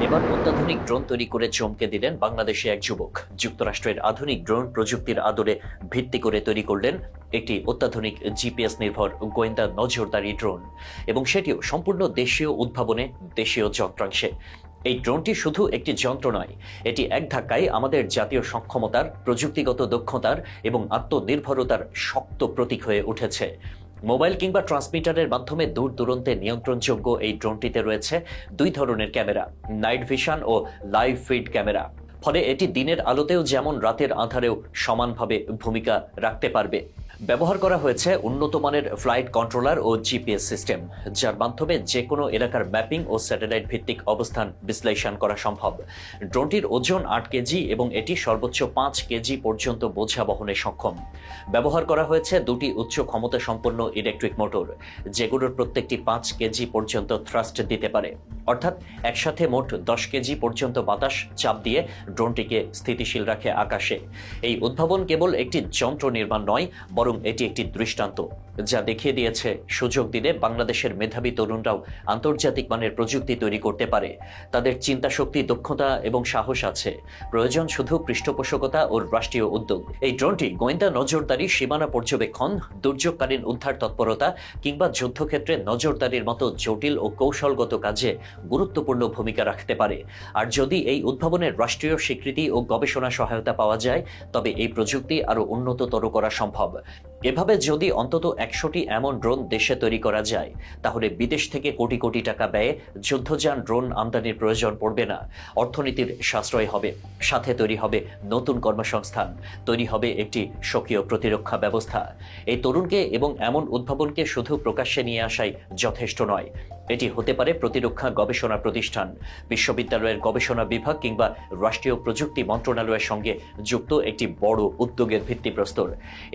এবার অত্যাধুনিক ড্রোন তৈরি করে চমকে দিলেন বাংলাদেশি এক যুবক। যুক্তরাষ্ট্রের আধুনিক ড্রোন প্রযুক্তির আদলে ভিত্তি করে তৈরি করলেন একটি অত্যাধুনিক জিপিএস নির্ভর গোয়েন্দা নজরদারি ড্রোন, এবং সেটিও সম্পূর্ণ দেশীয় উদ্ভাবনে, দেশীয় যন্ত্রাংশে। এই ড্রোনটি শুধু একটি যন্ত্র নয়, এটি এক ধাক্কায় আমাদের জাতীয় সক্ষমতার, প্রযুক্তিগত দক্ষতার এবং আত্মনির্ভরতার শক্ত প্রতীক হয়ে উঠেছে। মোবাইল কিংবা ট্রান্সমিটারের মাধ্যমে দূর দূরান্তে নিয়ন্ত্রণযোগ্য এই ড্রোনটিতে রয়েছে দুই ধরনের ক্যামেরা, নাইট ভিশন ও লাইভ ফিড ক্যামেরা। ফলে এটি দিনের আলোতেও যেমন রাতের আঁধারেও সমানভাবে ভূমিকা রাখতে পারবে। ব্যবহার করা হয়েছে উন্নত মানের ফ্লাইট কন্ট্রোলার ও জিপিএস সিস্টেম, যার মাধ্যমে যে কোনো এলাকার ম্যাপিং ও স্যাটেলাইট ভিত্তিক অবস্থান বিশ্লেষণ করা সম্ভব। ড্রোনটির ওজন 8 কেজি এবং এটি সর্বোচ্চ 5 কেজি পর্যন্ত বোঝা বহনে সক্ষম। ব্যবহার করা হয়েছে দুটি উচ্চ ক্ষমতা সম্পন্ন ইলেকট্রিক মোটর, যেগুলোর প্রত্যেকটি 5 কেজি পর্যন্ত থ্রাস্ট দিতে পারে। অর্থাৎ একসাথে মোট 10 কেজি পর্যন্ত বাতাস চাপ দিয়ে ড্রোনটিকে স্থিতিশীল রাখে আকাশে। এই উদ্ভাবন কেবল একটি যন্ত্র নির্মাণ নয়, বরং এটি একটি দৃষ্টান্ত, যা দেখিয়ে দিয়েছে সুযোগ দিলে বাংলাদেশের মেধাবী তরুণরাও আন্তর্জাতিক মানের প্রযুক্তি তৈরি করতে পারে। তাদের চিন্তা শক্তি, দক্ষতা এবং সাহস আছে, প্রয়োজন শুধু পৃষ্ঠপোষকতা ও রাষ্ট্রীয় উদ্যোগ। এই ড্রোনটি গোয়েন্দা নজরদারি, সীমানা পর্যবেক্ষণ, দুর্যোগকালীন উদ্ধার তৎপরতা কিংবা যুদ্ধক্ষেত্রে নজরদারির মতো জটিল ও কৌশলগত কাজে গুরুত্বপূর্ণ ভূমিকা রাখতে পারে। আর যদি এই উদ্ভাবনের রাষ্ট্রীয় স্বীকৃতি ও গবেষণা সহায়তা পাওয়া যায়, তবে এই প্রযুক্তি আরও উন্নততর করা সম্ভব। এভাবে যদি অন্তত 100টি এমন ড্রোন দেশে তৈরি করা যায়, তাহলে বিদেশ থেকে কোটি কোটি টাকা ব্যয়ে যুদ্ধযান ড্রোন আমদানির প্রয়োজন পড়বে না। অর্থনীতির সাশ্রয় হবে, সাথে তৈরি হবে নতুন কর্মসংস্থান, তৈরি হবে একটি স্বকীয় প্রতিরক্ষা ব্যবস্থা। এই তরুণকে এবং এমন উদ্ভাবনকে শুধু প্রকাশ্যে নিয়ে আসাই যথেষ্ট নয়, এটি হতে পারে প্রতিরক্ষা গবেষণা প্রতিষ্ঠান, বিশ্ববিদ্যালয়ের গবেষণা বিভাগ কিংবা রাষ্ট্রীয় প্রযুক্তি মন্ত্রণালয়ের সঙ্গে যুক্ত একটি বড় উদ্যোগের ভিত্তিপ্রস্তর।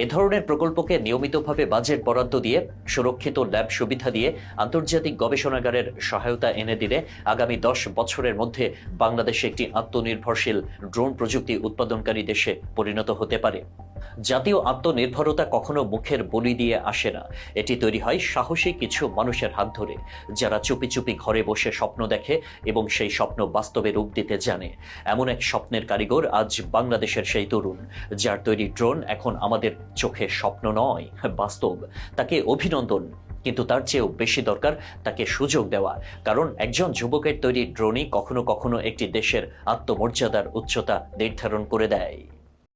এ ধরনের প্রকল্পকে নিয়মিতভাবে বাজেট বরাদ্দ দিয়ে, সুরক্ষিত ল্যাব সুবিধা দিয়ে, আন্তর্জাতিক গবেষণাগারের সহায়তা এনে দিলে আগামী 10 বছরের মধ্যে বাংলাদেশ একটি আত্মনির্ভরশীল ড্রোন প্রযুক্তি উৎপাদনকারী দেশে পরিণত হতে পারে। জাতীয় আত্মনির্ভরতা কখনো মুখের বলি দিয়ে আসে না, এটি তৈরি হয় সাহসী কিছু মানুষের হাত ধরে, যারা চুপি চুপি ঘরে বসে স্বপ্ন দেখে এবং সেই স্বপ্ন বাস্তবে রূপ দিতে জানে। এমন এক স্বপ্নের কারিগর আজ বাংলাদেশের সেই তরুণ, যার তৈরি ড্রোন এখন আমাদের চোখে স্বপ্ন নয়, বাস্তব। তাকে অভিনন্দন, কিন্তু তার চেয়েও বেশি দরকার তাকে সুযোগ দেওয়া, কারণ একজন যুবকের তৈরি ড্রোনই কখনো কখনো একটি দেশের আত্মমর্যাদার উচ্চতা নির্ধারণ করে দেয়।